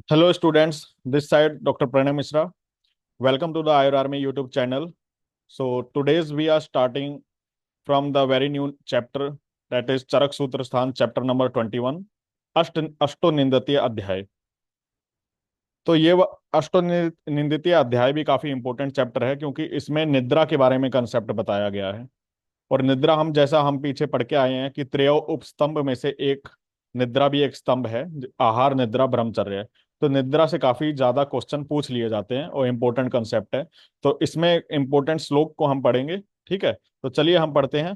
Hello students, this side Dr. Pranay Mishra. Welcome to the IR Army YouTube channel. So today's we are starting from the very new chapter, that is Charak Sutra Sthan chapter number 21, अष्टो निंदतीय अध्याय। तो ये अष्टो निंदतीय अध्याय भी काफी important chapter है, क्योंकि इसमें निद्रा के बारे में कंसेप्ट बताया गया है। और निद्रा हम पीछे पढ़ के आए हैं कि त्रयो उपस्तंभ में से एक निद्रा भी एक स्तंभ है। आहार, निद्रा, ब्रह्मचर्य। तो निद्रा से काफी ज्यादा क्वेश्चन पूछ लिए जाते हैं और इम्पोर्टेंट कंसेप्ट है। तो इसमें इम्पोर्टेंट श्लोक को हम पढ़ेंगे। ठीक है, तो चलिए हम पढ़ते हैं।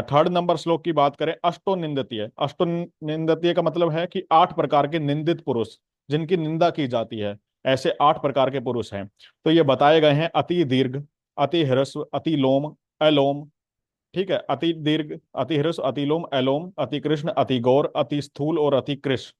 थर्ड नंबर श्लोक की बात करें, अष्टो निंदतीय। अष्टो निंदतीय का मतलब है कि 8 प्रकार के निंदित पुरुष, जिनकी निंदा की जाती है, ऐसे 8 प्रकार के पुरुष हैं। तो ये बताए गए हैं, अति दीर्घ, अति ह्रस्व, अति लोम, अलोम। ठीक है, अति दीर्घ, अति ह्रस्व, अति लोम, एलोम, अति कृष्ण, अति गौर, अति स्थूल और अति कृश।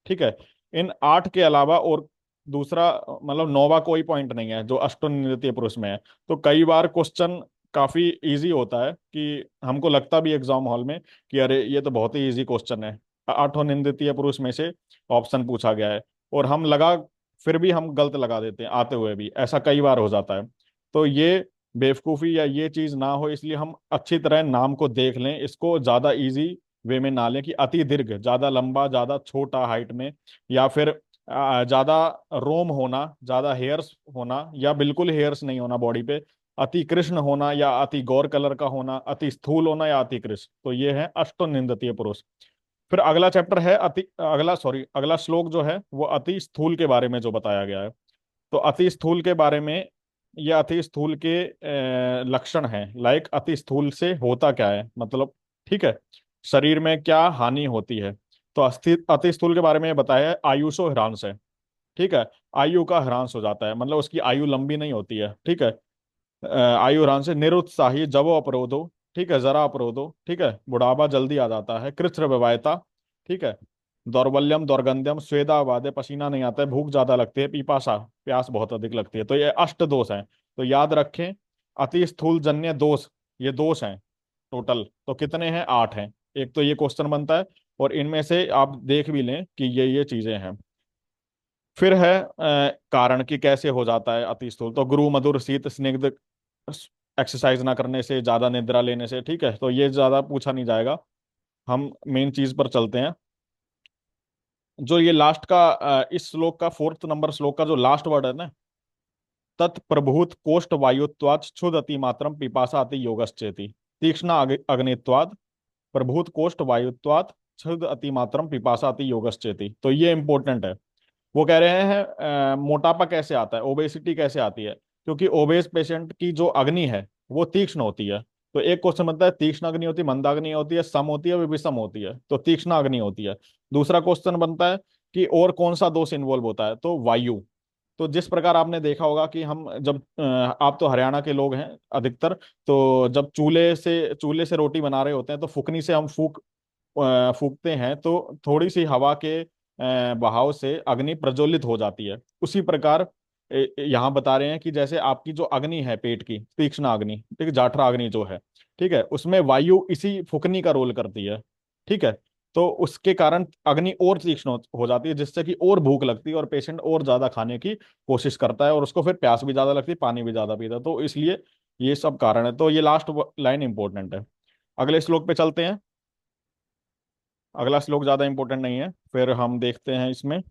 ठीक है, इन 8 के अलावा और दूसरा मतलब नौवा कोई पॉइंट नहीं है जो अष्टोन्नतीय पुरुष में है। तो कई बार क्वेश्चन काफी इजी होता है कि हमको लगता भी एग्जाम हॉल में कि अरे ये तो बहुत ही इजी क्वेश्चन है, 8 निंदतीय पुरुष में से ऑप्शन पूछा गया है, और हम लगा फिर भी हम गलत लगा देते हैं, आते हुए भी ऐसा कई बार हो जाता है। तो ये बेवकूफ़ी या ये चीज़ ना हो, इसलिए हम अच्छी तरह नाम को देख लें, इसको ज़्यादा इजी वे में ना लें कि अति दीर्घ ज़्यादा लंबा, ज़्यादा छोटा हाइट में, या फिर ज़्यादा रोम होना, ज़्यादा हेयर्स होना, या बिल्कुल हेयर्स नहीं होना बॉडी पे, अति कृष्ण होना या अति गौर कलर का होना, अति स्थूल होना या अति कृष्ण। तो ये है अष्टोनिंदतीय पुरुष। फिर अगला चैप्टर है अगला श्लोक जो है वो अति स्थूल के बारे में जो बताया गया है। तो अति स्थूल के बारे में, ये अति स्थूल के लक्षण हैं, लाइक अति स्थूल से होता क्या है, मतलब ठीक है, शरीर में क्या हानि होती है। तो अति स्थूल के बारे में ये बताया है, आयुषो ह्रांस है। ठीक है, आयु का ह्रांस हो जाता है, मतलब उसकी आयु लंबी नहीं होती है। ठीक है, आयु ह्रांस है, निरुत्साही, जवो अपरोधो। ठीक है, जरा अपरोधो। ठीक है, बुढ़ापा जल्दी आ जाता है, कृच्छ्र विवायता। ठीक है, दौर्बल्यम, दौर्गंध्यम, स्वेदा वादे, पसीना नहीं आता है, भूख ज्यादा लगती है, पिपासा, प्यास बहुत अधिक लगती है। तो ये अष्ट दोष हैं। तो याद रखें, अति स्थूल जन्य दोष, ये दोष हैं टोटल। तो कितने हैं? 8 हैं। एक तो ये क्वेश्चन बनता है, और इनमें से आप देख भी लें कि ये चीजें हैं। फिर है कारण कि कैसे हो जाता है अति स्थूल। तो गुरु, मधुर, शीत, स्निग्ध, एक्सरसाइज ना करने से, ज्यादा निद्रा लेने से। ठीक है, तो ये ज्यादा पूछा नहीं जाएगा, हम मेन चीज पर चलते हैं। जो ये लास्ट का इस श्लोक का फोर्थ नंबर श्लोक का जो लास्ट वर्ड है ना, तत्प्रभूत कोष्ठ वायुत्वात् क्षुदति मात्रम पिपासा अति योगश्चेति, तीक्ष्ण अग्नित्वाद प्रभूत कोष्ठ वायुत्वात् क्षुद अति मात्रम पिपासा अति योगश्चेति। तो ये इंपॉर्टेंट है। वो कह रहे हैं मोटापा कैसे आता है, ओबेसिटी कैसे आती है, क्योंकि ओबेस पेशेंट की जो अग्नि है वो तीक्ष्ण होती है। तो एक क्वेश्चन बनता है, तीक्ष्ण अग्नि होती है, मंदाग्नि होती है, सम होती है, विषम होती है। तो तीक्ष्ण अग्नि होती है। दूसरा क्वेश्चन बनता है कि और कौन सा दोष इन्वॉल्व होता है, तो वायु। तो जिस प्रकार आपने देखा होगा कि हम जब आप तो हरियाणा के लोग हैं अधिकतर, तो जब चूल्हे से रोटी बना रहे होते हैं, तो फुकनी से हम फूकते हैं, तो थोड़ी सी हवा के बहाव से अग्नि प्रज्वलित हो जाती है। उसी प्रकार यहाँ बता रहे हैं कि जैसे आपकी जो अग्नि है पेट की, तीक्ष्ण अग्नि, ठीक है, जाठरा अग्नि जो है, ठीक है, उसमें वायु इसी फुकनी का रोल करती है। ठीक है, तो उसके कारण अग्नि और तीक्ष्ण हो जाती है, जिससे कि और भूख लगती है और पेशेंट और ज्यादा खाने की कोशिश करता है, और उसको फिर प्यास भी ज्यादा लगती है, पानी भी ज्यादा पीता है। तो इसलिए ये सब कारण है। तो ये लास्ट लाइन इंपॉर्टेंट है। अगले श्लोक पे चलते हैं। अगला श्लोक ज्यादा इंपॉर्टेंट नहीं है, फिर हम देखते हैं इसमें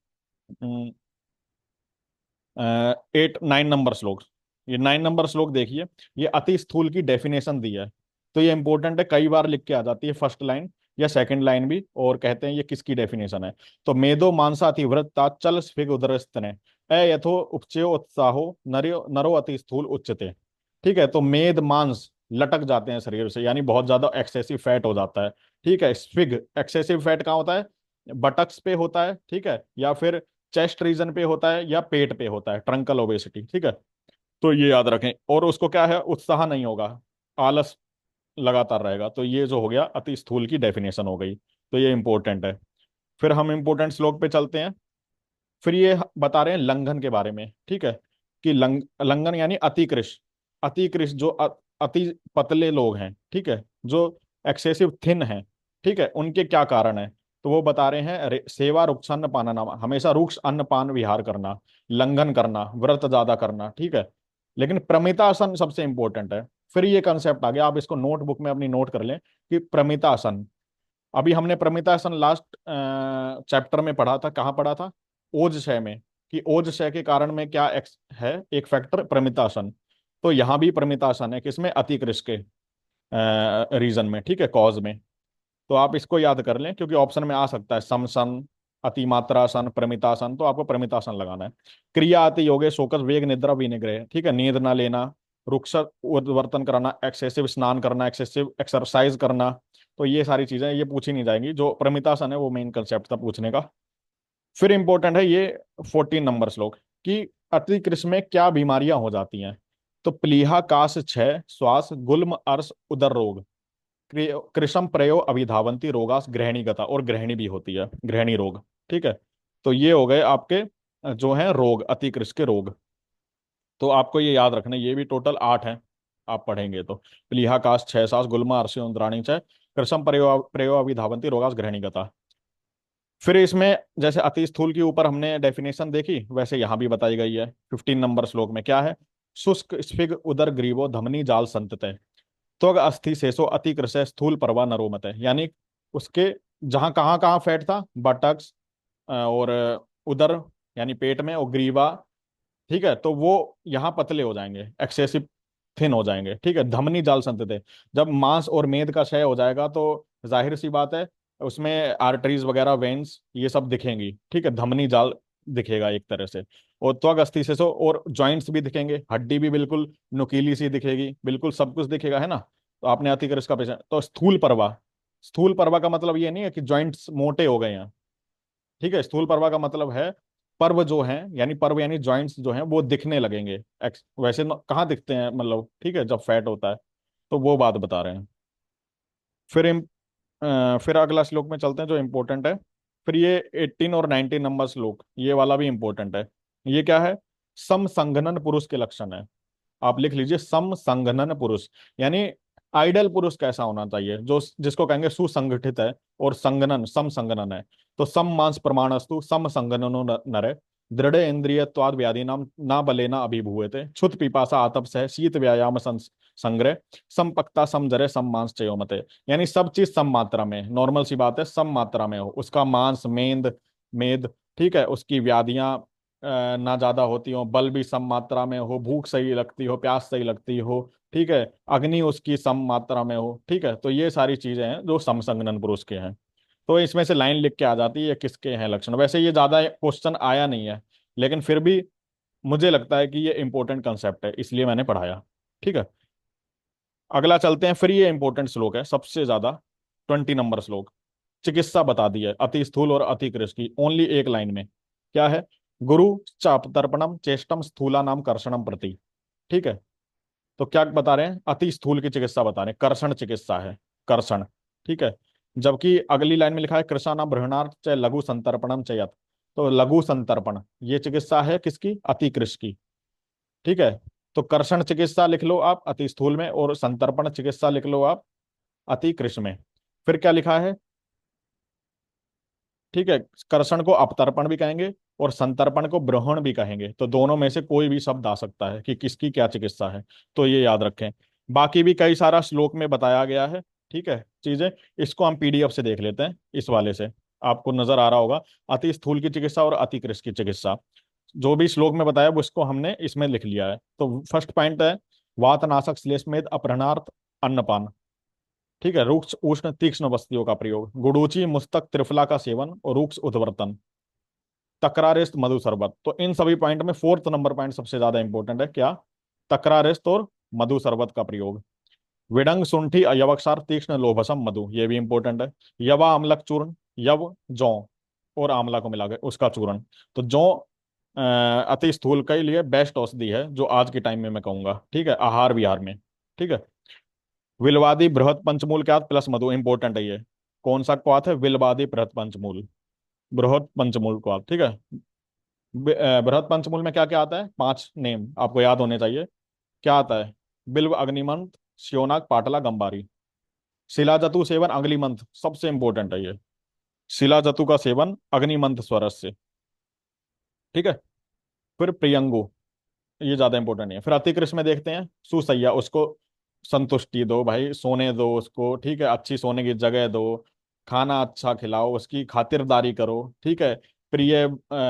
8 9 नंबर श्लोक। ये 9 नंबर श्लोक देखिए, ये अति स्थूल की डेफिनेशन दी है। तो ये इंपॉर्टेंट है, कई बार लिख के आ जाती है फर्स्ट लाइन या सेकंड लाइन भी, और कहते हैं ये किसकी डेफिनेशन है। तो मेदो मांसा अतिवृत्ता चल स्फिग उदर स्तने, यथो उपचयो उत्साहो नरो नरो अति स्थूल उच्चते। ठीक है, तो मेद मांस लटक जाते हैं शरीर से, यानी बहुत ज्यादा एक्सेसिव फैट हो जाता है। ठीक है, स्फिग, एक्सेसिव फैट कहाँ होता है? बटक्स पे होता है, ठीक है, या फिर चेस्ट रीजन पे होता है, या पेट पे होता है, ट्रंकल ओबेसिटी। ठीक है, तो ये याद रखें। और उसको क्या है, उत्साह नहीं होगा, आलस लगातार रहेगा। तो ये जो हो गया अति स्थूल की डेफिनेशन हो गई। तो ये इंपॉर्टेंट है। फिर हम इंपॉर्टेंट श्लोक पे चलते हैं। फिर ये बता रहे हैं लंघन के बारे में। ठीक है, कि लंघन यानी अतिकृश। अतिकृश जो अति पतले लोग हैं, ठीक है, जो एक्सेसिव थिन हैं, ठीक है, उनके क्या कारण है। तो वो बता रहे हैं सेवा रुक्षान्न पाना नाम, हमेशा रुक्ष अन्न पान विहार करना, लंघन करना, व्रत ज्यादा करना, ठीक है। लेकिन प्रमितासन सबसे इंपॉर्टेंट है। फिर ये कंसेप्ट आ गया, आप इसको नोटबुक में अपनी नोट कर लें कि प्रमितासन। अभी हमने प्रमितासन लास्ट चैप्टर में पढ़ा था, कहाँ पढ़ा था? ओजशय में, कि ओजशय के कारण में क्या है एक फैक्टर, प्रमितासन। तो यहाँ भी प्रमितासन है, किसमें? अतिकृष्ण के रीजन में, ठीक है, कॉज में। तो आप इसको याद कर लें, क्योंकि ऑप्शन में आ सकता है समसन, अतिमात्रासन, प्रमितासन, तो आपको प्रमितासन लगाना है। क्रिया अति योगे शोकस वेग निद्रा विनिग्रह, ठीक है, नींद ना लेना, रुक्ष उद्वर्तन कराना, एक्सेसिव स्नान करना, एक्सेसिव एक्सरसाइज करना। तो ये सारी चीजें ये पूछी नहीं जाएंगी, जो प्रमितासन है वो मेन कंसेप्ट था पूछने का। फिर इंपॉर्टेंट है ये 14 नंबर श्लोक, कि अतिकृष्ण में क्या बीमारियां हो जाती हैं। तो प्लीहा, काश, क्षय, श्वास, गुल्म, अर्श, उदर रोग, कृषम प्रयो अभिधावंती रोगास गृहिणी गता, और गृहिणी भी होती है, गृहिणी रोग, ठीक है। तो ये हो गए आपके जो है रोग, अतिकृष्ण के रोग। तो आपको ये याद रखना, ये भी टोटल 8 हैं, आप पढ़ेंगे तो। प्लीहा, काश, क्षय, सास, गुल्मा, अर्शी, इंद्राणी, च कृषम प्रयो प्रयो अभिधावंती रोगास गृहिणी गता। फिर इसमें जैसे अति स्थूल के ऊपर हमने डेफिनेशन देखी, वैसे यहाँ भी बताई गई है 15 नंबर श्लोक में। क्या है? शुष्क स्फिग उदर ग्रीवो धमनी जाल संतते, त्वग अस्थि शेषो अति कृश स्थूल परवा नरोमत है। यानी उसके जहां कहाँ कहाँ फैट था, बटक्स और उदर यानी पेट में, और ग्रीवा, ठीक है, तो वो यहाँ पतले हो जाएंगे, एक्सेसिव थिन हो जाएंगे, ठीक है। धमनी जाल संतत है, जब मांस और मेद का क्षय हो जाएगा तो जाहिर सी बात है उसमें आर्टरीज वगैरह, वेन्स, ये सब दिखेंगी, ठीक है, धमनी जाल दिखेगा एक तरह से। और त्वग अस्थि से सो, और जॉइंट्स भी दिखेंगे, हड्डी भी बिल्कुल नुकीली सी दिखेगी, बिल्कुल सब कुछ दिखेगा, है ना। तो आपने अतिकृष्ण का पेशेंट, तो स्थूल परवा, स्थूल परवा का मतलब ये नहीं है कि जॉइंट्स मोटे हो गए हैं, ठीक है। स्थूल पर्वा का मतलब है पर्व जो है, यानी पर्व यानी जॉइंट्स जो हैं वो दिखने लगेंगे। वैसे कहाँ दिखते हैं, मतलब ठीक है, जब फैट होता है, तो वो बात बता रहे हैं। फिर फिर अगला श्लोक में चलते हैं जो इंपॉर्टेंट है। फिर ये 18 और 19 नंबर श्लोक, ये वाला भी इंपॉर्टेंट है। ये क्या है? समसंघनन पुरुष के लक्षण है। आप लिख लीजिए, समसंघनन पुरुष, यानी आइडल पुरुष कैसा होना चाहिए, जो जिसको कहेंगे सुसंगठित है, और संगनन, समसंगनन है। तो सम मांस प्रमाणस्तु सम संगननो नरे, दृढ़ इंद्रियत्वाद व्याधि नाम ना बलेना अभिभूयते, क्षुत पिपासा आतप सह शीत व्यायाम संग्रह, समपक्ता समजरे सम मांस चयोमते। यानी सब चीज सम मात्रा में, नॉर्मल सी बात है, सम मात्रा में हो, उसका मांस, मेद मेद, ठीक है, उसकी व्याधियां ना ज्यादा होती हो, बल भी सम मात्रा में हो, भूख सही लगती हो, प्यास सही लगती हो, ठीक है, अग्नि उसकी सम मात्रा में हो, ठीक है। तो ये सारी चीजें हैं जो समसंगनन पुरुष के हैं। तो इसमें से लाइन लिख के आ जाती है ये किसके हैं लक्षण। वैसे ये ज्यादा क्वेश्चन आया नहीं है, लेकिन फिर भी मुझे लगता है कि ये इंपॉर्टेंट कंसेप्ट है, इसलिए मैंने पढ़ाया, ठीक है। अगला चलते हैं, फिर ये इंपॉर्टेंट श्लोक है सबसे ज्यादा, 20 नंबर श्लोक। चिकित्सा बता दी है अति स्थूल और अति कृश की, ओनली एक लाइन में। क्या है? गुरु चाप तर्पणम चेष्टम स्थूला नाम कर्षणम प्रति, ठीक है। तो क्या बता रहे हैं? अति स्थूल की चिकित्सा बता रहे हैं, कर्षण चिकित्सा है, कर्षण, ठीक है। जबकि अगली लाइन में लिखा है कृषाना बृहणार्थ च लघु संतर्पणम चयत, तो लघु संतर्पण ये चिकित्सा है किसकी? अति कृश की, ठीक है। तो कर्षण चिकित्सा लिख लो आप अति स्थूल में, और संतर्पण चिकित्सा लिख लो आप अति कृश में। फिर क्या लिखा है? ठीक है, कर्षण को अपतर्पण भी कहेंगे और संतर्पण को ब्रहण भी कहेंगे, तो दोनों में से कोई भी शब्द आ सकता है कि किसकी क्या चिकित्सा है, तो ये याद रखें। बाकी भी कई सारा श्लोक में बताया गया है, ठीक है, चीजें। इसको हम पीडीएफ से देख लेते हैं, इस वाले से आपको नजर आ रहा होगा, अति स्थूल की चिकित्सा और अति कृश की चिकित्सा। जो भी श्लोक में बताया वो इसको हमने इसमें लिख लिया है। तो फर्स्ट पॉइंट है वातनाशक श्लेषमेध अपहरणार्थ अन्नपान, ठीक है, रुक्ष उष्ण तीक्ष्ण वस्तुओं का प्रयोग, गुडूची मुस्तक त्रिफला का सेवन और रुक्ष उत्वर्तन, तकरारिस्त मधु शरबत। तो इन सभी पॉइंट में 4 नंबर पॉइंट सबसे ज्यादा इंपॉर्टेंट है, क्या? तकरारिस्त और मधु शरबत का प्रयोग। विडंग सुंठी यवक्षार तीक्ष्ण लोभसम मधु, ये भी इंपॉर्टेंट है। यवा अम्लक चूर्ण, यव जौ और आंवला को मिला के उसका चूर्ण। तो जौ अति स्थूल के लिए बेस्ट औषधि है, जो आज के टाइम में मैं कहूंगा, ठीक है, आहार विहार में, ठीक है। विलवादी बृहत पंचमूल क्या प्लस मधु, इंपॉर्टेंट है ये। कौन सा क्वाथ है? विलवादी बृहत पंचमूल, बृहत पंचमूल क्वाथ, ठीक है। बृहत पंचमूल में क्या क्या आता है? 5 नेम आपको याद होने चाहिए। क्या आता है? बिल्व, अग्निमंथ, श्योनाक, पाटला, गंबारी। शिलाजतु सेवन, अग्निमंथ सबसे इंपॉर्टेंट है ये, शिला जतु का सेवन अग्निमंथ स्वरस से। ठीक है। फिर प्रियंगु, ये ज्यादा इंपॉर्टेंट नहीं है। फिर अतिकृष्ण में देखते हैं सुसैया, उसको संतुष्टि दो भाई, सोने दो उसको, ठीक है, अच्छी सोने की जगह दो, खाना अच्छा खिलाओ, उसकी खातिरदारी करो, ठीक है, प्रिय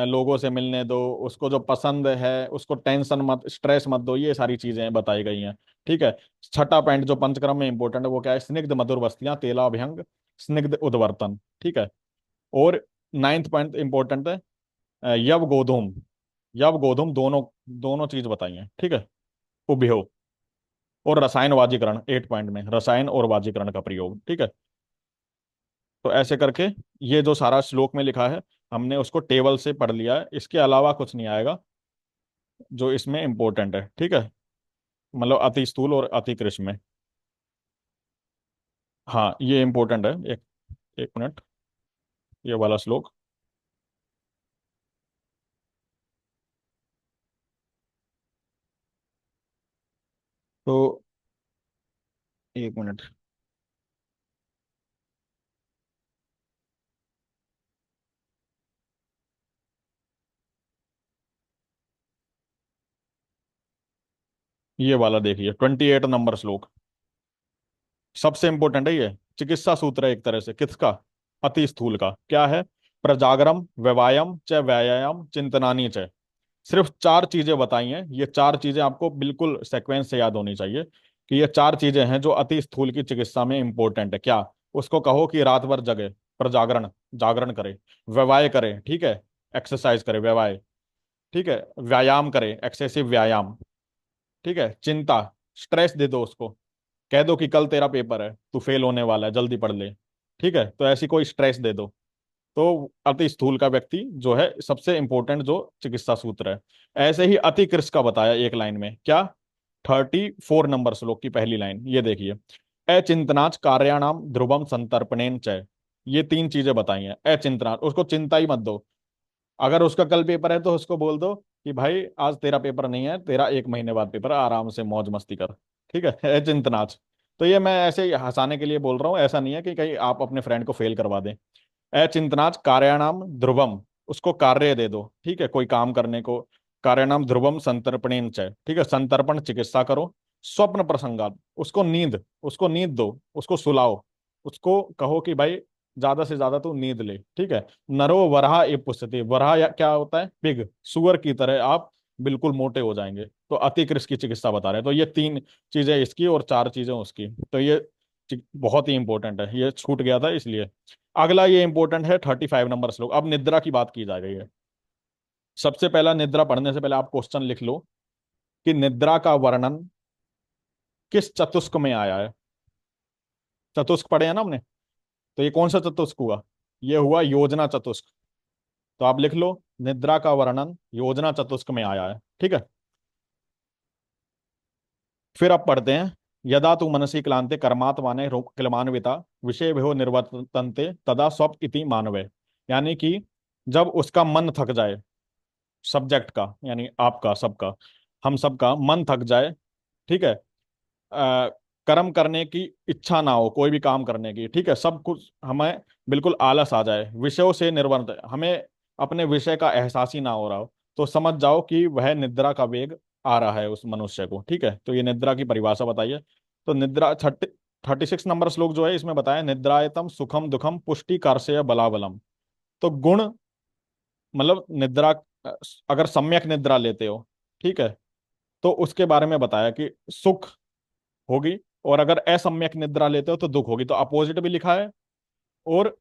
लोगों से मिलने दो, उसको जो पसंद है उसको टेंशन मत, स्ट्रेस मत दो, ये सारी चीजें बताई गई हैं। ठीक है। छठा पॉइंट जो पंचक्रम में इंपॉर्टेंट है वो क्या है? स्निग्ध मधुर वस्तियां, तेलाभ्यंग, स्निग्ध उद्वर्तन। ठीक है। और नाइन्थ पॉइंट इंपॉर्टेंट है यव गोधूम, यव गोधूम दोनों, दोनों चीज बताई हैं। ठीक है। उभयो। और रसायन वाजीकरण 8 पॉइंट में, रसायन और वाजीकरण का प्रयोग। ठीक है। तो ऐसे करके ये जो सारा श्लोक में लिखा है हमने उसको टेबल से पढ़ लिया है, इसके अलावा कुछ नहीं आएगा जो इसमें इंपॉर्टेंट है। ठीक है। मतलब अति स्थूल और अति कृष्ण में। हाँ ये इंपॉर्टेंट है। एक एक मिनट, ये वाला श्लोक। तो एक मिनट, ये वाला देखिए, 28 नंबर श्लोक, सबसे इंपॉर्टेंट है ये। चिकित्सा सूत्र है एक तरह से, किसका? अति स्थूल का। क्या है? प्रजागरम, व्यवायम च व्यायाम चिंतनानी च। सिर्फ चार चीजें बताई हैं, ये चार चीजें आपको बिल्कुल सीक्वेंस से याद होनी चाहिए कि ये चार चीजें हैं जो अति स्थूल की चिकित्सा में इंपॉर्टेंट है। क्या? उसको कहो कि रात भर जगे, प्रजागरण, जागरण करे, व्यवाय करे, ठीक है, एक्सरसाइज करे, व्यवाय, ठीक है, व्यायाम करे, एक्सेसिव व्यायाम, ठीक है, चिंता, स्ट्रेस दे दो उसको, कह दो कि कल तेरा पेपर है, तू फेल होने वाला है, जल्दी पढ़ ले। ठीक है, तो ऐसी कोई स्ट्रेस दे दो। तो अति स्थूल का व्यक्ति जो है सबसे इंपॉर्टेंट जो चिकित्सा सूत्र है। ऐसे ही अति कृश का बताया एक लाइन में। क्या? 34 नंबर श्लोक की पहली लाइन, ये देखिए, अचिंतनाच कार्याणाम ध्रुवम संतर्पणेन च। ये तीन चीजें बताई हैं। अचिंतनाच, उसको चिंता ही मत दो। अगर उसका कल पेपर है तो उसको बोल दो कि भाई आज तेरा पेपर नहीं है, तेरा 1 महीने बाद पेपर है, आराम से मौज मस्ती कर। ठीक है, अचिंतनाच। तो ये मैं ऐसे ही हंसाने के लिए बोल रहा हूँ, ऐसा नहीं है कि कहीं आप अपने फ्रेंड को फेल करवा दें। अचिंतनाच कार्याणाम ध्रुवम, उसको कार्य दे दो, ठीक है, कोई काम करने को। कार्याणाम ध्रुवम संतर्पणेन च, ठीक है, संतर्पण चिकित्सा करो। स्वप्न प्रसंगात, उसको नींद, उसको नींद दो, उसको सुलाओ, उसको कहो कि भाई ज्यादा से ज्यादा तू नींद ले। ठीक है। नरो वराह ए पुष्यति, वराह क्या होता है? पिग, सुअर की तरह आप बिल्कुल मोटे हो जाएंगे। तो अतिकृष्ण की चिकित्सा बता रहे हैं। तो ये तीन चीजें इसकी और चार चीजें उसकी। तो ये बहुत ही इंपॉर्टेंट है, ये छूट गया था इसलिए। अगला ये इंपॉर्टेंट है 35 नंबर श्लोक। अब निद्रा की बात की जा रही है। सबसे पहला, निद्रा पढ़ने से पहले आप क्वेश्चन लिख लो कि निद्रा का वर्णन किस चतुष्क में आया है। चतुष्क पढ़े हैं ना हमने, तो ये कौन सा चतुष्क हुआ? ये हुआ योजना चतुष्क। तो आप लिख लो, निद्रा का वर्णन योजना चतुष्क में आया है। ठीक है। फिर आप पढ़ते हैं, यदा तू मनसी क्लांते कर्मात्माने क्लमान्विता विषय भो निर्वर्तन्ते तदा स्वप इति मानवे। यानी कि जब उसका मन थक जाए, सब्जेक्ट का यानी आपका सबका, हम सबका मन थक जाए, ठीक है, कर्म करने की इच्छा ना हो, कोई भी काम करने की, ठीक है, सब कुछ हमें बिल्कुल आलस आ जाए, विषयों से निर्वर्त, हमें अपने विषय का एहसास ही ना हो रहा हो, तो समझ जाओ कि वह निद्रा का वेग आ रहा है उस मनुष्य को। ठीक है। तो ये निद्रा की परिभाषा बताइए। तो निद्रा 36 नंबर श्लोक जो है इसमें बताया, निद्रायतम सुखम दुखम पुष्टि कार्य बलाबलम। तो गुण, मतलब निद्रा, अगर सम्यक निद्रा लेते हो, ठीक है, तो उसके बारे में बताया कि सुख होगी, और अगर असम्यक निद्रा लेते हो तो दुख होगी। तो अपोजिट भी लिखा है और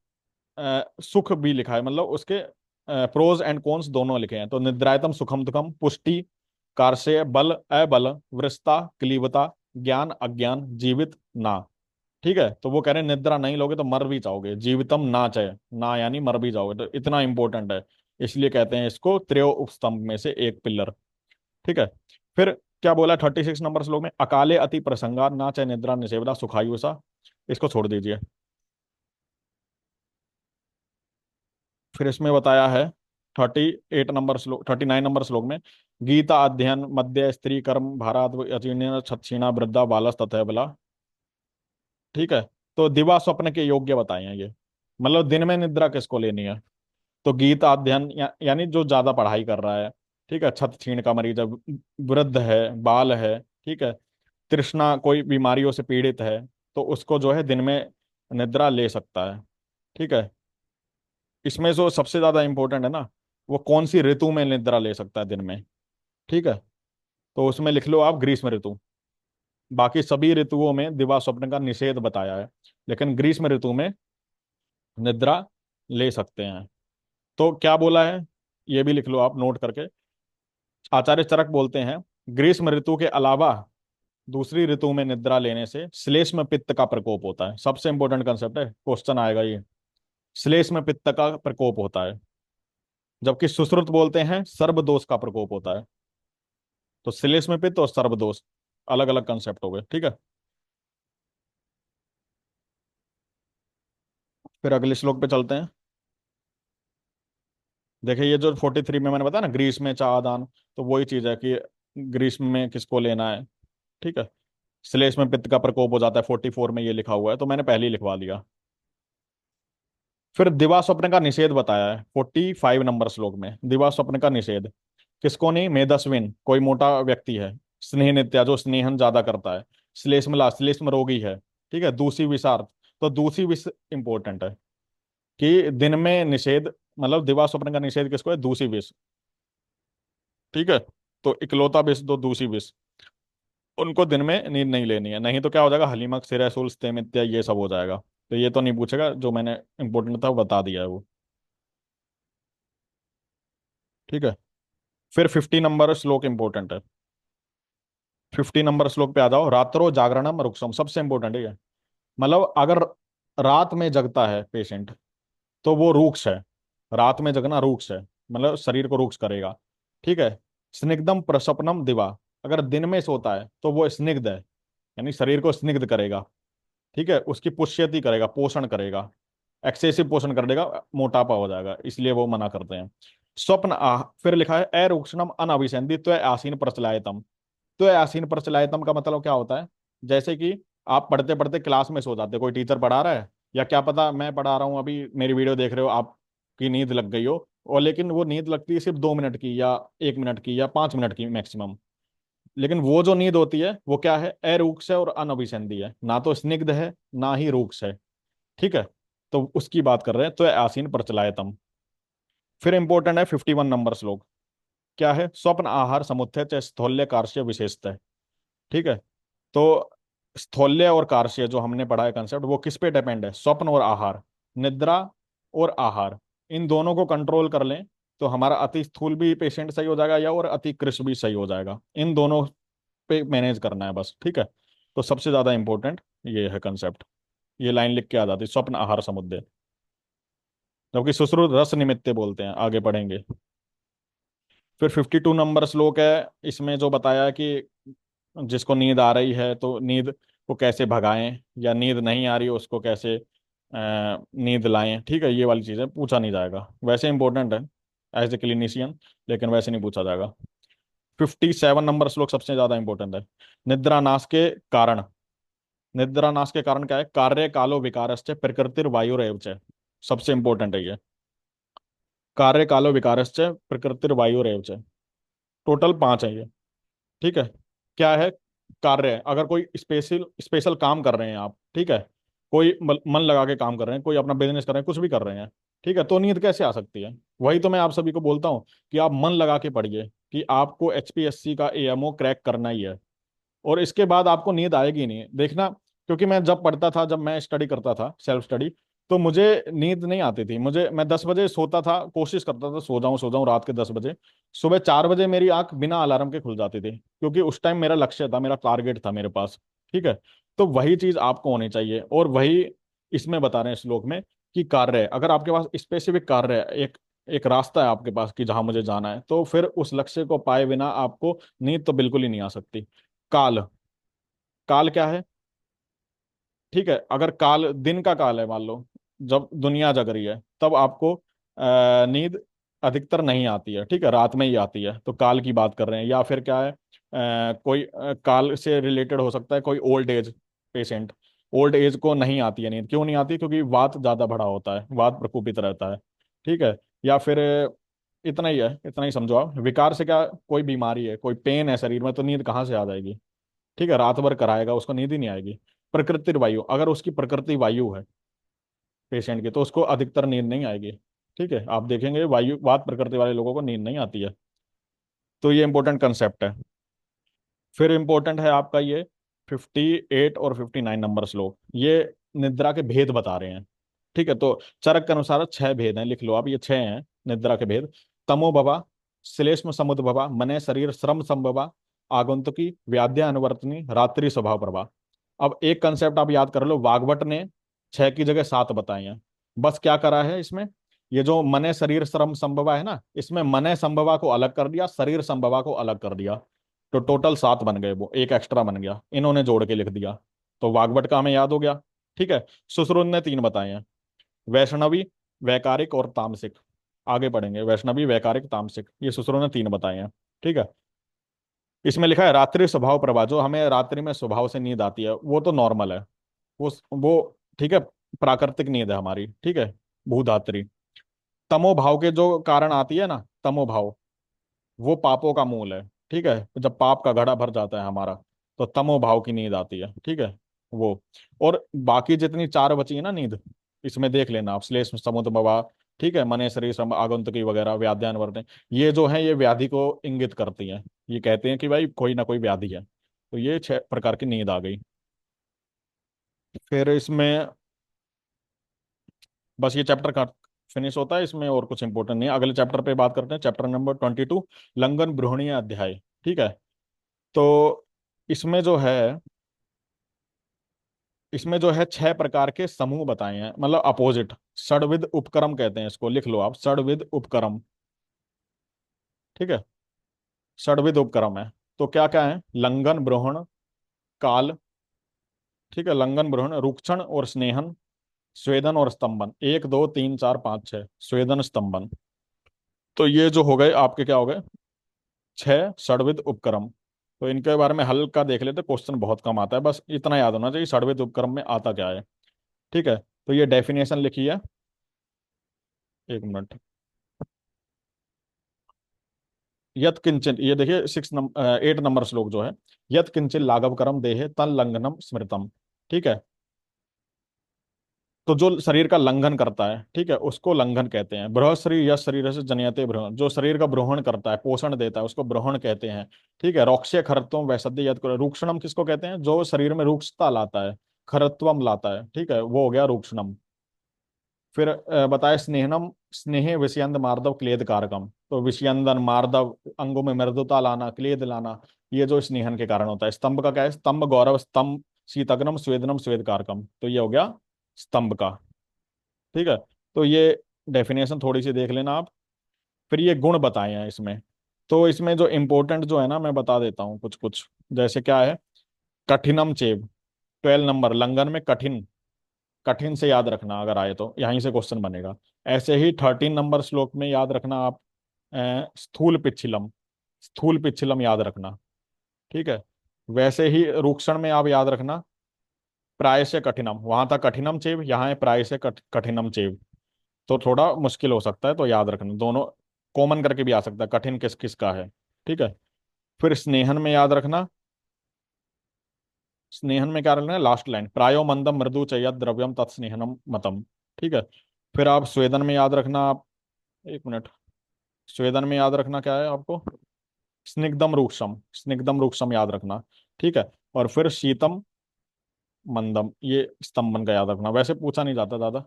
सुख भी लिखा है, मतलब उसके प्रोज एंड कॉन्स दोनों लिखे हैं। तो निद्रायतम सुखम दुखम पुष्टि कार्य बल अबल वृष्ता क्लीवता ज्ञान अज्ञान जीवित ना। ठीक है। तो वो कह रहे हैं निद्रा नहीं लोगे तो मर भी जाओगे, जीवितम ना चाहे ना, यानी मर भी जाओगे। तो इतना इंपॉर्टेंट है, इसलिए कहते हैं इसको त्रयो उपस्तंभ में से एक पिलर। ठीक है। फिर क्या बोला 36 नंबर श्लोक में, अकाले अति प्रसंगा ना चाहे निद्रा निषेवदा सुखायुसा। इसको छोड़ दीजिए। फिर इसमें बताया है 38 नंबर श्लोक, 39 नंबर श्लोक में, गीता अध्ययन मध्य स्त्री कर्म भाराद अचीर्ण छक्षीणा वृद्धा बालस तथा बला। ठीक है। तो दिवा स्वप्न के योग्य बताए हैं ये। मतलब दिन में निद्रा किसको लेनी है? तो गीत अध्ययन यानी जो ज्यादा पढ़ाई कर रहा है, ठीक है, छत छीण का मरीज है, वृद्ध है, बाल है, ठीक है, तृष्णा कोई बीमारियों से पीड़ित है, तो उसको जो है दिन में निद्रा ले सकता है। ठीक है। इसमें जो सबसे ज्यादा इंपॉर्टेंट है ना, वो कौन सी ऋतु में निद्रा ले सकता है दिन में। ठीक है। तो उसमें लिख लो आप ग्रीष्म ऋतु। बाकी सभी ऋतुओं में दिवा स्वप्न का निषेध बताया है, लेकिन ग्रीष्म ऋतु में निद्रा ले सकते हैं। तो क्या बोला है, ये भी लिख लो आप नोट करके। आचार्य चरक बोलते हैं, ग्रीष्म ऋतु के अलावा दूसरी ऋतु में निद्रा लेने से श्लेष्म पित्त का प्रकोप होता है। सबसे इंपॉर्टेंट कंसेप्ट है, क्वेश्चन आएगा ये। श्लेष्म पित्त का प्रकोप होता है, जबकि सुश्रुत बोलते हैं सर्वदोष का प्रकोप होता है। तो श्लेष्म पित्त और सर्वदोष अलग अलग कंसेप्ट हो गए। ठीक है। फिर अगले श्लोक पे चलते हैं। देखिए ये जो 43 में मैंने बताया ना, ग्रीष्म में चा दान, तो वही चीज है कि ग्रीष्म में किसको लेना है। ठीक है। श्लेष्म में पित्त का प्रकोप हो जाता है, 44 में ये लिखा हुआ है, तो मैंने पहले ही लिखवा दिया। फिर दिवा स्वप्न का निषेध बताया है 45 नंबर श्लोक में। दिवा स्वप्न का निषेध किसको नहीं? मेदस्विन कोई मोटा व्यक्ति है, स्नेह नित्या जो स्नेहन ज्यादा करता है, श्लेष्मला श्लेष्म रोगी है, ठीक है, दूषी विषार्थ। तो दूषी विष इंपॉर्टेंट है कि दिन में निषेध, मतलब दिवा स्वप्न का निषेध किसको है? दूषी विष। ठीक है। तो इकलौता विष दो दूषी विष, उनको दिन में नींद नहीं लेनी है, नहीं तो क्या हो जाएगा, हलीमक सिरसुल स्तेमित्या ये सब हो जाएगा। तो ये तो नहीं पूछेगा, जो मैंने इंपॉर्टेंट था वो बता दिया है वो। ठीक है। फिर 50 नंबर श्लोक इंपॉर्टेंट है। 50 नंबर श्लोक पे आ जाओ। रात्रो जागरणम रुक्षम, सबसे इंपॉर्टेंट है ये। मतलब अगर रात में जगता है पेशेंट तो वो रूक्ष है। रात में जगना रूक्ष है, मतलब शरीर को रूक्ष करेगा। ठीक है। स्निग्धम प्रसपनम दिवा, अगर दिन में सोता है तो वो स्निग्ध है, यानी शरीर को स्निग्ध करेगा। ठीक है। उसकी पुष्यति करेगा, पोषण करेगा। एक्सेसिव पोषण कर देगा, मोटापा हो जाएगा, इसलिए वो मना करते हैं। स्वप्न फिर लिखा है अरुक्षणम अनभिसंधि तो आसीन प्रचलायतम। तो आसीन प्रचलायतम का मतलब क्या होता है? जैसे कि आप पढ़ते पढ़ते क्लास में सो जाते, कोई टीचर पढ़ा रहा है, या क्या पता मैं पढ़ा रहा हूँ, अभी मेरी वीडियो देख रहे हो, आपकी नींद लग गई हो, और लेकिन वो नींद लगती है सिर्फ 2 मिनट की या 1 मिनट की या 5 मिनट की मैक्सिमम। लेकिन वो जो नींद होती है वो क्या है? अरूक्ष है और अनभिसंधि है, ना तो स्निग्ध है ना ही रूक्ष है। ठीक है। तो उसकी बात कर रहे हैं, तो आसीन प्रचलायतम। फिर इंपॉर्टेंट है 51 नंबर श्लोक। क्या है? स्वप्न आहार समुत्थय च स्थौल्य कार्श्य विशेषतः। ठीक है। तो स्थौल्य और कार्श्य जो हमने पढ़ा है कंसेप्ट, वो किस पे डिपेंड है? स्वप्न और आहार, निद्रा और आहार, इन दोनों को कंट्रोल कर लें तो हमारा अति स्थूल भी पेशेंट सही हो जाएगा, या और अति कृश भी सही हो जाएगा। इन दोनों पे मैनेज करना है बस। ठीक है। तो सबसे ज्यादा इंपॉर्टेंट ये है कंसेप्ट। ये लाइन लिख के आ जाती, स्वप्न आहार समुद्दे। जबकि सुश्रुत रस निमित्ते बोलते हैं, आगे पढ़ेंगे। फिर 52 नंबर श्लोक है, इसमें जो बताया है कि जिसको नींद आ रही है तो नींद को कैसे भगाएं, या नींद नहीं आ रही है उसको कैसे नींद लाएं। ठीक है। ये वाली चीजें पूछा नहीं जाएगा, वैसे इंपॉर्टेंट है एज ए क्लिनिशियन, लेकिन वैसे नहीं पूछा जाएगा। 57 नंबर श्लोक सबसे ज्यादा इंपॉर्टेंट है। निद्रा नाश के कारण। निद्रा नाश के कारण क्या है? कार्य कालो विकारश्च प्रकृतिर वायुरेव च। सबसे इंपॉर्टेंट है ये। कार्य कालो विकारश्च प्रकृतिर वायुरेव च। टोटल 5 है ये। ठीक है। क्या है? कार्य, अगर कोई स्पेशल स्पेशल काम कर रहे हैं आप, ठीक है, कोई मन लगा के काम कर रहे हैं, कोई अपना बिजनेस कर रहे हैं, कुछ भी कर रहे हैं, ठीक है, तो नींद कैसे आ सकती है? वही तो मैं आप सभी को बोलता हूँ कि आप मन लगा के पढ़िए कि आपको एचपीएससी का एएमओ क्रैक करना ही है, और इसके बाद आपको नींद आएगी नहीं, देखना। क्योंकि मैं जब पढ़ता था, जब मैं स्टडी करता था सेल्फ स्टडी, तो मुझे नींद नहीं आती थी। मैं 10 बजे सोता था, कोशिश करता था सो जाऊं रात के 10 बजे। सुबह 4 बजे मेरी आंख बिना अलार्म के खुल जाती थी, क्योंकि उस टाइम मेरा लक्ष्य था, मेरा टारगेट था मेरे पास। ठीक है। तो वही चीज आपको होनी चाहिए, और वही इसमें बता रहे हैं श्लोक में कि कार्य है, अगर आपके पास स्पेसिफिक कार्य है, एक एक रास्ता है आपके पास कि जहां मुझे जाना है, तो फिर उस लक्ष्य को पाए बिना आपको नींद तो बिल्कुल ही नहीं आ सकती। काल। काल क्या है? ठीक है। अगर काल दिन का काल है, मान लो जब दुनिया जग रही है, तब आपको नींद अधिकतर नहीं आती है। ठीक है। रात में ही आती है, तो काल की बात कर रहे हैं। या फिर क्या है, कोई काल से रिलेटेड हो सकता है कोई old age patient, old age को नहीं आती है नींद। क्यों नहीं आती? क्योंकि वात ज्यादा बड़ा होता है, वात प्रकोपित रहता है। ठीक है। या फिर इतना ही है, इतना ही समझो आप। विकार से क्या, कोई बीमारी है, कोई पेन है शरीर में, तो नींद कहाँ से आ जाएगी? ठीक है, रात भर कराएगा, उसको नींद ही नहीं आएगी। प्रकृति वायु, अगर उसकी प्रकृति वायु है पेशेंट की, तो उसको अधिकतर नींद नहीं आएगी। ठीक है, आप देखेंगे वायु वात प्रकृति वाले लोगों को नींद नहीं आती है। तो ये इंपॉर्टेंट कंसेप्ट है। फिर इंपॉर्टेंट है आपका ये 58 और 59 नंबर श्लोक, ये निद्रा के भेद बता रहे हैं। ठीक है, तो चरक के अनुसार 6 भेद हैं, लिख लो आप, ये 6 हैं निद्रा के भेद। तमो भवा, श्लेष्म समुद्भवा, मने शरीर श्रम संभवा, आगंतुकी, व्याध्या अनुवर्तनी, रात्रि स्वभाव प्रभा। अब एक कंसेप्ट आप याद कर लो, वाग्भट ने 6 की जगह 7 बताए हैं। बस क्या करा है इसमें, ये जो मने शरीर श्रम संभवा है ना, इसमें मने संभवा को अलग कर दिया, शरीर संभवा को अलग कर दिया। तो टोटल 7 बन गए, वो एक एक्स्ट्रा बन गया, इन्होंने जोड़ के लिख दिया। तो वाग्भट का हमें याद हो गया। ठीक है। सुश्रुत ने 3 बताए हैं, वैष्णवी, वैकारिक और तामसिक। आगे पढ़ेंगे, वैष्णवी, वैकारिक, तामसिक, ये सुश्रुत ने 3 बताए हैं। ठीक है। इसमें लिखा है रात्रि स्वभाव प्रभा, जो हमें रात्रि में स्वभाव से नींद आती है, वो तो नॉर्मल है। वो ठीक है, प्राकृतिक नींद है हमारी। ठीक है, भूधात्री। तमो भाव के जो कारण आती है ना, तमो भाव, वो पापों का मूल है। ठीक है, जब पाप का घड़ा भर जाता है हमारा, तो तमो भाव की नींद आती है। ठीक है, वो। और बाकी जितनी 4 बची है ना नींद, इसमें देख लेना आप, श्लेष समुद्र भवा, ठीक है, मने शरीर श्रम आगंतुकी वगैरह, व्याध्यान वर्तन, ये जो है ये व्याधि को इंगित करती हैं। ये कहते हैं कि भाई कोई ना कोई व्याधि है। तो ये 6 प्रकार की नींद आ गई। फिर इसमें बस ये चैप्टर का फिनिश होता है, इसमें और कुछ इंपॉर्टेंट नहीं है। अगले चैप्टर पे बात करते हैं, चैप्टर नंबर 22, लंघन बृहणीय अध्याय। ठीक है। तो इसमें जो है इसमें जो है 6 प्रकार के समूह बताए हैं, मतलब अपोजिट। षड्विध उपक्रम कहते हैं इसको, लिख लो आप, षड्विध उपक्रम। ठीक है, षड्विध उपक्रम है। तो क्या क्या है? लंघन, ब्रोहण, काल। ठीक है, लंघन, ब्रोहण, रुक्षण और स्नेहन, स्वेदन और स्तंभन। 1 2 3 4 5 6 स्वेदन, स्तंभन। तो ये जो हो गए आपके, क्या हो गए? 6 षड्विध उपक्रम। तो इनके बारे में हल्का देख लेते, क्वेश्चन बहुत कम आता है, बस इतना याद होना चाहिए षड्विध उपक्रम में आता क्या है। ठीक है, तो ये डेफिनेशन लिखी है, 1 मिनट। यत किंचन, ये देखिए 8 नंबर श्लोक जो है, यत किंचन लाघव करम देहे तन लंघनम स्मृतम। ठीक है, तो जो शरीर का लंघन करता है, ठीक है, उसको लंघन कहते हैं। बृहत शरीर यस शरीर से जनयते ब्रहण, जो शरीर का ब्रोहण करता है, पोषण देता है, उसको ब्रोहण कहते हैं। ठीक है, रौक्ष्य खरत्वम वैसद्य यत रूक्षणम किसको कहते हैं? जो शरीर में रूक्षता लाता है, खरत्वम लाता है, ठीक है, वो हो गया रूक्षणम। फिर बताए स्नेहनम, स्नेह विषयंद मार्दव क्लेद कारकम। तो विषयंदन, मार्दव, अंगों में मृदुता लाना, क्लेद लाना, ये जो स्नेहन के कारण होता है। स्तंभ का क्या है? स्तंभ गौरव, स्तंभ शीतग्नम, स्वेदनम, स्वेद कारकम। तो ये हो गया स्तंभ का। ठीक है, तो ये डेफिनेशन थोड़ी सी देख लेना आप। फिर ये गुण बताए हैं इसमें। तो इसमें जो इंपॉर्टेंट जो है ना, मैं बता देता हूँ कुछ कुछ। जैसे क्या है? कठिनम चेव, 12 नंबर, लंघन में कठिन। कठिन से याद रखना, अगर आए तो यहीं से क्वेश्चन बनेगा। ऐसे ही 13 नंबर श्लोक में याद रखना आप, स्थूल पिच्छिलम। स्थूल पिच्छिलम याद रखना। ठीक है, वैसे ही रूक्षण में आप याद रखना, प्राय से कठिनम। वहां था कठिनम चेव, यहाँ है प्राय से कठिनम चेव। तो थोड़ा मुश्किल हो सकता है, तो याद रखना, दोनों कॉमन करके भी आ सकता है, कठिन किस किस का है। ठीक है, फिर स्नेहन में याद रखना, स्नेहन में क्या रखना है? लास्ट लाइन, प्रायो मंदम मृदु चयत द्रव्यम तत्स्नेहनम मतम। ठीक है, फिर आप स्वेदन में याद रखना आप, 1 मिनट। स्वेदन में याद रखना क्या है आपको? स्निग्धम रूक्षम, स्निग्धम रूक्षम याद रखना। ठीक है, और फिर शीतम मंदम, ये स्तंभन का याद रखना। वैसे पूछा नहीं जाता दादा,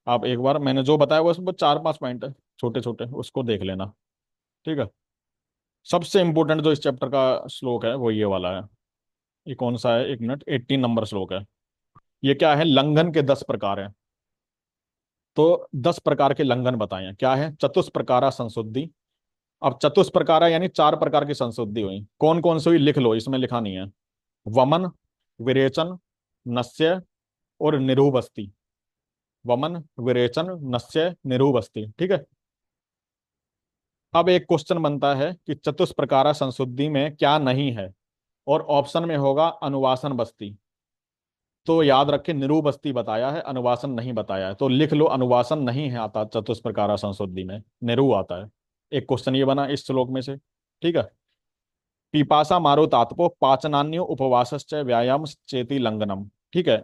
आप एक बार मैंने जो बताया वो उसमें 4 5 पॉइंट है, छोटे छोटे, उसको देख लेना। ठीक है, सबसे इंपॉर्टेंट जो इस चैप्टर का श्लोक है वो ये वाला है। ये कौन सा है? 1 मिनट, 18 नंबर श्लोक है। ये क्या है? लंघन के 10 प्रकार हैं। तो 10 प्रकार के लंघन बताए हैं। क्या है? चतुष्प्रकारा संशुद्धि। अब चतुष्प्रकारा यानी 4 प्रकार की संशुद्धि हुई। कौन कौन सी हुई लिख लो, इसमें लिखा नहीं है। वमन, विरेचन, नस्य और निरूबस्ती। वमन, विरेचन, नस्य, निरूबस्ती। ठीक है, अब एक क्वेश्चन बनता है कि चतुष्प्रकारा संशुद्धि में क्या नहीं है, और ऑप्शन में होगा अनुवासन बस्ती। तो याद रखे निरूबस्ती बताया है, अनुवासन नहीं बताया है, तो लिख लो अनुवासन नहीं है आता चतुष्प्रकारा संशुद्धि में, निरू आता है। एक क्वेश्चन ये बना इस श्लोक में से। ठीक है। पिपासा मारो तात्पो पाचनान्यो उपवासश्च व्यायाम चेति लंघनम। ठीक है।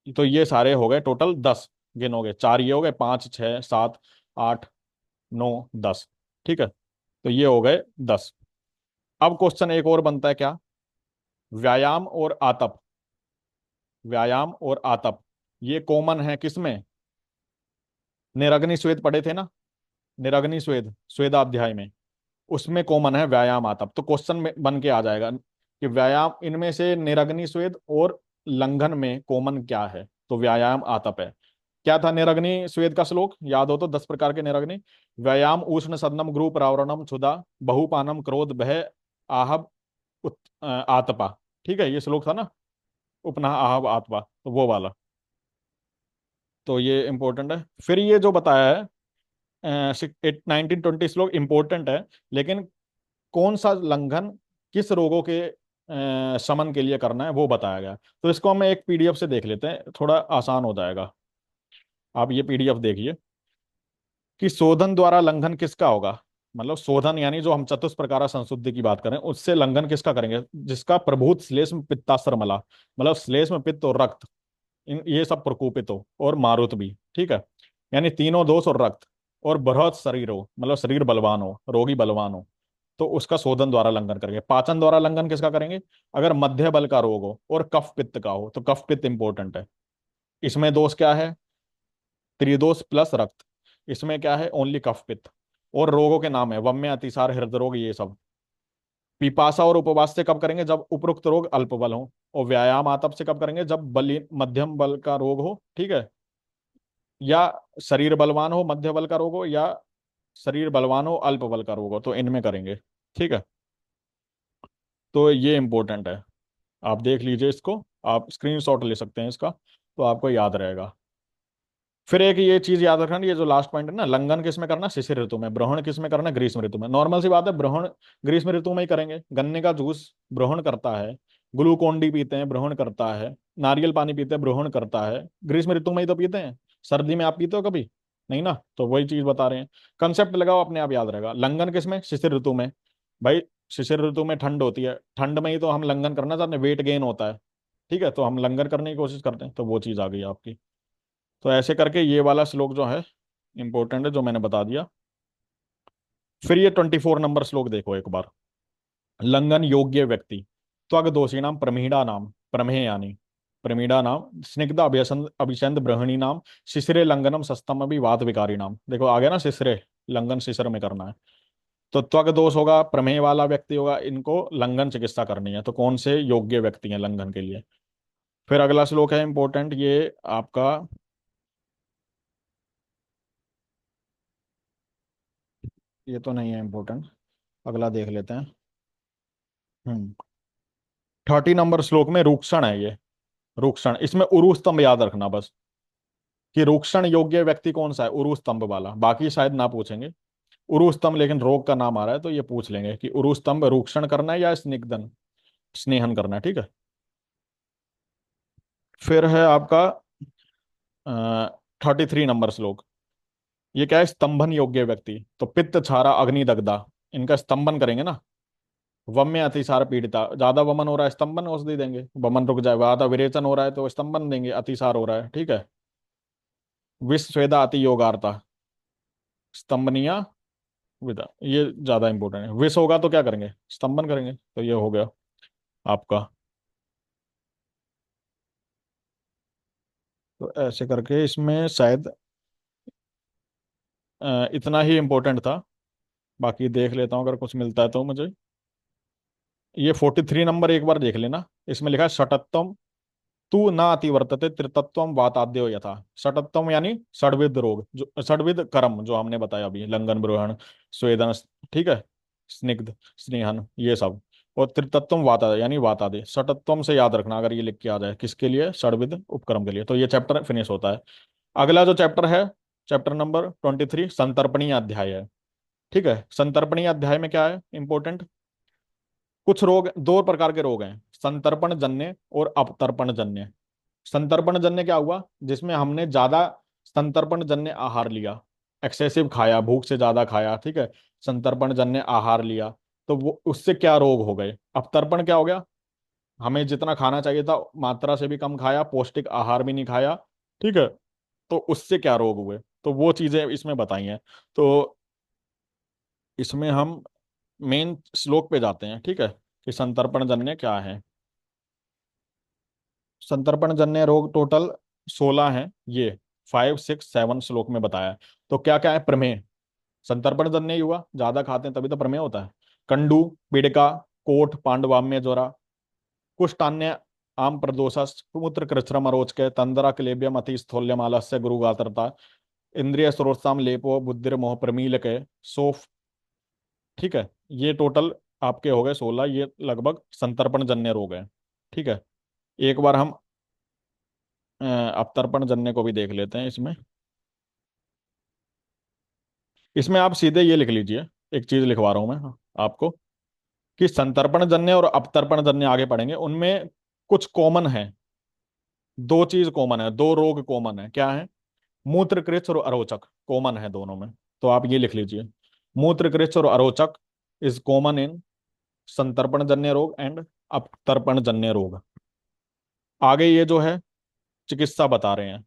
तो ये सारे हो गए टोटल 10। गिनोगे, 4 ये हो गए, 5 6 7 8 9 10। ठीक है। तो ये हो गए 10। अब क्वेश्चन एक और बनता है क्या, व्यायाम और आतप। व्यायाम और आतप ये कॉमन है किसमें, निरग्नि स्वेद पढ़े थे ना, निरग्नि स्वेद स्वेदाध्याय में, उसमें कॉमन है व्यायाम आतप। तो क्वेश्चन में बन के आ जाएगा कि व्यायाम इनमें से निरग्नि स्वेद और लंघन में कॉमन क्या है, तो व्यायाम आतप है। क्या था निरग्नि स्वेद का श्लोक, याद हो तो 10 प्रकार के निरग्नि, व्यायाम उष्ण सदनम ग्रूप रावरणम क्षुधा बहुपानम क्रोध भय आहब आतपा। ठीक है, ये श्लोक था ना, उपनाह आहव आत्मा, तो वो वाला। तो ये इंपॉर्टेंट है। फिर ये जो बताया है 1920 श्लोक इंपॉर्टेंट है, लेकिन कौन सा लंघन किस रोगों के शमन के लिए करना है वो बताया गया। तो इसको हम एक पीडीएफ से देख लेते हैं, थोड़ा आसान हो जाएगा। आप ये पीडीएफ देखिए कि शोधन द्वारा लंघन किसका होगा, मतलब शोधन यानी जो हम चतुष्प्रकारा संशुद्धि की बात करें उससे लंघन किसका करेंगे, जिसका प्रभूत श्लेष्म पित्ताश्र मला, मतलब श्लेष्म पित्त और रक्त, ये सब प्रकोपित हो, और मारुत भी। ठीक है। यानी तीनों दोष और रक्त, और बृहत शरीर हो, मतलब शरीर बलवान हो, रोगी बलवान हो, तो उसका शोधन द्वारा लंघन करेंगे। पाचन द्वारा लंघन किसका करेंगे, अगर मध्य बल का रोग हो और कफ पित्त का हो, तो कफ पित्त इंपॉर्टेंट है। इसमें दोष क्या है, त्रिदोष प्लस रक्त। इसमें क्या है, ओनली कफ पित्त। और रोगों के नाम है वम्य अतिसार हृदय रोग, ये सब। पिपासा और उपवास से कब करेंगे, जब उपरोक्त रोग अल्प बल हो। और व्यायाम आतप से कब करेंगे, जब बली मध्यम बल का रोग हो। ठीक है। या शरीर बलवान हो, मध्य बल का रोग हो, या शरीर बलवान हो, अल्प बल का रोग हो, तो इनमें करेंगे। ठीक है। तो ये इंपॉर्टेंट है, आप देख लीजिए इसको, आप स्क्रीनशॉट ले सकते हैं इसका, तो आपको याद रहेगा। फिर एक ये चीज याद रखना, ये जो लास्ट पॉइंट है ना, लंघन किस में करना, शिशिर ऋतु में, ब्रहण किस में करना, ग्रीष्म ऋतु में। नॉर्मल सी बात है, ब्रहण ग्रीष्म ऋतु में ही करेंगे। गन्ने का जूस ब्रहण करता है, ग्लूकोन डी पीते हैं ब्रहण करता है, नारियल पानी पीते हैं ब्रहण करता है, ग्रीष्म ऋतु में ही तो पीते हैं। सर्दी में आप पीते हो कभी, नहीं ना, तो वही चीज बता रहे हैं। कंसेप्ट लगाओ, अपने आप याद रहेगा। लंघन किस में, शिशिर ऋतु में। भाई शिशिर ऋतु में ठंड होती है, ठंड में ही तो हम लंघन करना चाहते हैं, वेट गेन होता है। ठीक है, तो हम लंघन करने की कोशिश करते हैं, तो वो चीज आ गई आपकी। तो ऐसे करके ये वाला श्लोक जो है इंपॉर्टेंट है, जो मैंने बता दिया। फिर ये 24 नंबर श्लोक देखो एक बार, लंघन योग्य व्यक्ति, त्वग दोषी नाम प्रमीड़ा नाम, प्रमेय यानी प्रमीड़ा नाम, स्निग्ध अभ्यसंद अभिचंद ब्रहणी नाम, शिशिरे लंघनम सस्तम अभी वात विकारी नाम। देखो आ गया ना, शिशिरे लंघन शिशिर में करना है। तो त्वग दोष होगा, प्रमेय वाला व्यक्ति होगा, इनको लंघन चिकित्सा करनी है। तो कौन से योग्य व्यक्ति हैं लंघन के लिए। फिर अगला श्लोक है इंपॉर्टेंट, ये आपका, ये तो नहीं है इंपॉर्टेंट, अगला देख लेते हैं। 30 नंबर श्लोक में रूक्षण है ये, रूक्षण, इसमें उरु स्तंभ याद रखना बस, कि रूक्षण योग्य व्यक्ति कौन सा है, उरु स्तंभ वाला। बाकी शायद ना पूछेंगे उरु स्तंभ, लेकिन रोग का नाम आ रहा है तो ये पूछ लेंगे कि उरु स्तंभ रूक्षण करना है या स्निग्धन स्नेहन करना है। ठीक है। फिर है आपका 33 नंबर श्लोक, ये क्या है, स्तंभन योग्य व्यक्ति। तो पित्त छारा अग्नि दग्धा, इनका स्तंभन करेंगे ना। वम्य अतिसार पीड़िता, ज्यादा वमन हो रहा है स्तंभन औषधि देंगे, वमन रुक जाए, ज्यादा विरेचन हो रहा है तो स्तंभन देंगे, अतिसार हो रहा है। ठीक है। विष स्वेदा अति योगार्ता, स्तंभनिया विदा, ये ज्यादा इंपॉर्टेंट है। विष होगा तो क्या करेंगे, स्तंभन करेंगे। तो ये हो गया आपका। तो ऐसे करके इसमें शायद इतना ही इंपॉर्टेंट था। बाकी देख लेता हूँ, अगर कुछ मिलता है तो मुझे। ये 43 नंबर एक बार देख लेना, इसमें लिखा है षटत्वम तू ना अतिवर्तते त्रितत्वम वाताद्यो यथा। षटत्वम यानी षड्विध रोग, जो षड्विध कर्म जो हमने बताया अभी, लंघन ब्रूहण स्वेदन, ठीक है, स्निग्ध स्नेहन, ये सब। और त्रितत्वम वाता यानी वातादि, षटत्वम से याद रखना अगर ये लिख के आ जाए, किसके लिए, षड्विध उपक्रम के लिए। तो ये चैप्टर फिनिश होता है। अगला जो चैप्टर है, चैप्टर नंबर 23 संतर्पणीय अध्याय है। ठीक है। संतर्पणीय अध्याय में क्या है इंपॉर्टेंट, कुछ रोग, दो प्रकार के रोग हैं, संतर्पण जन्य और अपतर्पण जन्य। संतर्पण जन्य क्या हुआ? जिसमें हमने ज्यादा संतर्पण जन्य आहार लिया, एक्सेसिव खाया, भूख से ज्यादा खाया, ठीक है, संतर्पण जन्य आहार लिया, तो वो उससे क्या रोग हो गए? अवतर्पण क्या हो गया? हमें जितना खाना चाहिए था मात्रा से भी कम खाया, पौष्टिक आहार भी नहीं खाया, ठीक है, तो उससे क्या रोग हुए? तो वो चीजें इसमें बताई हैं। तो इसमें हम मेन श्लोक पे जाते हैं, ठीक है, कि संतर्पण जन्य क्या है। संतर्पण जन्य रोग टोटल 16 हैं ये, 5 6 7 श्लोक में बताया है। तो क्या क्या है? प्रमेह, संतर्पण जन्य ही हुआ, ज्यादा खाते हैं तभी तो प्रमेह होता है। कंडू, पीड़िका, कोठ, पांडवाम्य ज्वरा, कुष्ठान्य, आम प्रदोषस, मूत्र कृच्छ्रम अरोचक, तंद्रा क्लेबियम अतिस्थौल्यम आलस्य गुरुगात्रता, इंद्रिय स्रोतसाम लेपो बुद्धिर मोह प्रमीलक, सोफ, ठीक है, ये टोटल आपके हो गए 16, ये लगभग संतर्पण जन्य रोग है। ठीक है, एक बार हम अवतर्पण जन्य को भी देख लेते हैं। इसमें इसमें आप सीधे ये लिख लीजिए, एक चीज लिखवा रहा हूं मैं आपको, कि संतर्पण जन्य और अपतर्पण जन्य आगे पढ़ेंगे, उनमें कुछ कॉमन है। दो चीज कॉमन है, दो रोग कॉमन है, क्या है? मूत्रकृच्छ और अरोचक कॉमन है दोनों में। तो आप ये लिख लीजिए, मूत्रकृच्छ और अरोचक इज कॉमन इन संतर्पण जन्य रोग एंड अपतर्पण जन्य रोग। आगे ये जो है चिकित्सा बता रहे हैं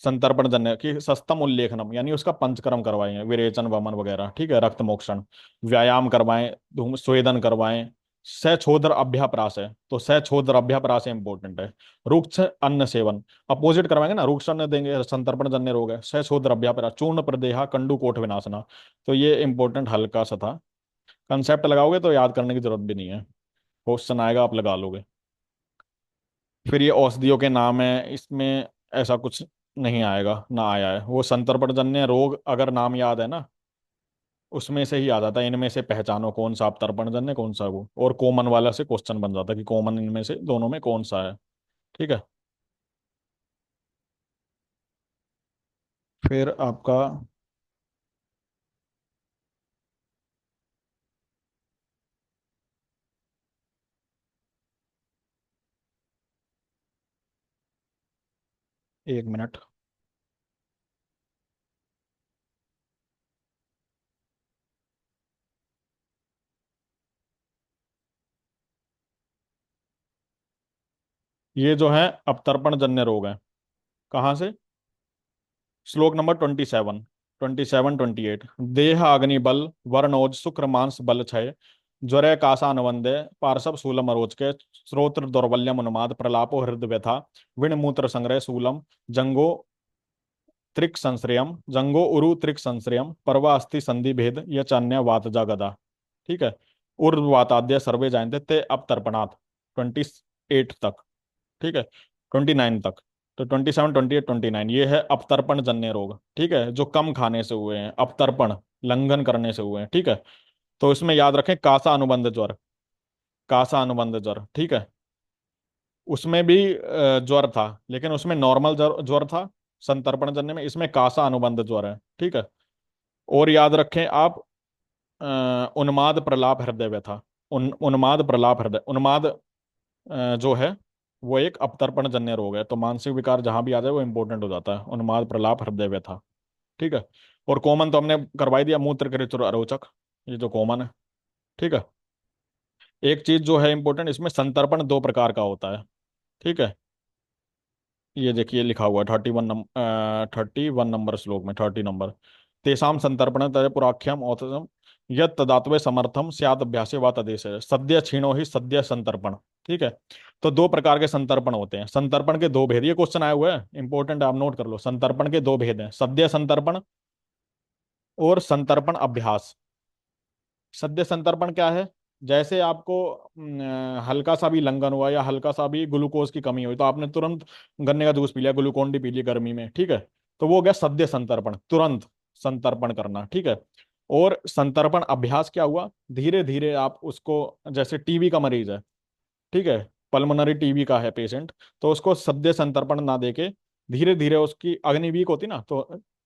संतर्पण जन्य की, सस्तम उल्लेखनम, यानी उसका पंचकर्म करवाएं, विरेचन, वमन वगैरह, ठीक है, रक्त मोक्षण, व्यायाम करवाएं, धूम स्वेदन करवाएं, सछोदर अभ्याप्राश है, तो सछोदर अभ्याप्राश इंपॉर्टेंट है। रुक्ष अन्न सेवन, अपोजिट करवाएंगे ना, रुक्ष अन्न देंगे, संतर्पण जन्य रोग है, सछोदर अभ्याप्राश, चूर्ण प्रदेहा, कंडू कोट विनाशना। तो ये इंपॉर्टेंट हल्का सा था, कंसेप्ट लगाओगे तो याद करने की जरूरत भी नहीं है, क्वेश्चन आएगा आप लगा लोगे। फिर ये औषधियों के नाम है, इसमें ऐसा कुछ नहीं आएगा, ना आया है। वो संतर्पणजन्य रोग अगर नाम याद है ना, उसमें से ही याद आता है, इनमें से पहचानो कौन सा अपतर्पणजन्य कौन सा वो, और कॉमन वाला से क्वेश्चन बन जाता है कि कॉमन इनमें से दोनों में कौन सा है। ठीक है, फिर आपका, एक मिनट, ये जो है अपतर्पणजन्य रोग है, कहाँ से? श्लोक नंबर 27, 27 28, देह अग्नि बल, वर्णोज शुक्र मांस बल क्षय, ज्वर कासानवंदे, पार्श्व शूलम अरोच के, श्रोत्र दौर्बल्यम उन्माद, प्रलापो हृदय व्यथा, विण मूत्र संग्रह शूलम, जंगो त्रिक संश्रयम, जंगो उरु त्रिक संश्रयम, पर्वा अस्थि संधि भेद, यह चान्य वातजा गदा। ठीक है, उर्वाताद्य सर्वे जानते ते अब तर्पणात्, 28 तक, ठीक है, 29 तक। तो 27 28 29 ये है अपतर्पण जन्य रोग, ठीक है, जो कम खाने से हुए हैं, अपतर्पण लंघन करने से हुए हैं, ठीक है। तो इसमें याद रखें कासा अनुबंध ज्वर, कासा अनुबंध ज्वर, ठीक है, उसमें भी ज्वर था, लेकिन उसमें नॉर्मल ज्वर ज्वर था संतर्पण जन्य में, इसमें कासा अनुबंध ज्वर है, ठीक है। और याद रखें आप, उन्माद प्रलाप हृदय व्यथा, उन्माद प्रलाप हृदय, उन्माद जो है वो एक अपतर्पण जन्य रोग है, तो मानसिक विकार जहां भी आ जाए वो इंपॉर्टेंट हो जाता है, उन्माद प्रलाप हृदय व्यथा, ठीक है। और कॉमन तो हमने करवाई दिया, मूत्र कृच्छ और अरोचक, ये जो कॉमन है, ठीक है। एक चीज जो है इंपॉर्टेंट, इसमें संतर्पण दो प्रकार का होता है, ठीक है, ये देखिए लिखा हुआ है 31 नंबर श्लोक में, 30 नंबर, तेषाम संतर्पण तय पुराख्यम औतम यद तदात्वे समर्थम स्याद अभ्यासे व तदेश सद्य क्षीणो ही सद्य संतर्पण। ठीक है, तो दो प्रकार के संतर्पण होते हैं, संतर्पण के दो भेद, ये क्वेश्चन आया हुआ है इंपॉर्टेंट, आप नोट कर लो, संतर्पण के दो भेद हैं, सद्य संतर्पण और संतर्पण अभ्यास। सद्य संतर्पण क्या है? जैसे आपको हल्का सा भी लंघन हुआ या हल्का सा भी ग्लूकोज की कमी हुई, तो आपने तुरंत गन्ने का जूस पी लिया, ग्लूकोन डी पी लिया गर्मी में, ठीक है, तो वो हो गया सद्य संतर्पण, तुरंत संतर्पण करना, ठीक है। और संतर्पण अभ्यास क्या हुआ? धीरे धीरे आप उसको, जैसे टीबी का मरीज है, ठीक है, पल्मोनरी टीबी का है पेशेंट, तो उसको सद्य संतर्पण ना देके धीरे धीरे, उसकी अग्नि वीक होती ना, तो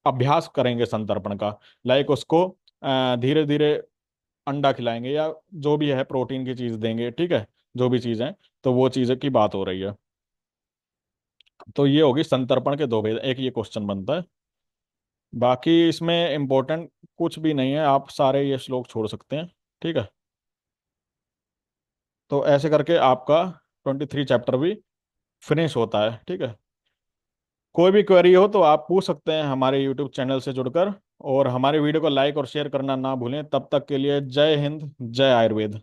अभ्यास करेंगे संतर्पण का, लाइक उसको धीरे धीरे अंडा खिलाएंगे या जो भी है प्रोटीन की चीज देंगे, ठीक है, जो भी चीज है, तो वो चीज की बात हो रही है। तो ये होगी संतर्पण के दो भेद, एक ये क्वेश्चन बनता है। बाकी इसमें इम्पोर्टेंट कुछ भी नहीं है, आप सारे ये श्लोक छोड़ सकते हैं। ठीक है, तो ऐसे करके आपका 23 चैप्टर भी फिनिश होता है। ठीक है, कोई भी क्वेरी हो तो आप पूछ सकते हैं हमारे यूट्यूब चैनल से जुड़कर। और हमारे वीडियो को लाइक और शेयर करना ना भूलें। तब तक के लिए जय हिंद, जय आयुर्वेद।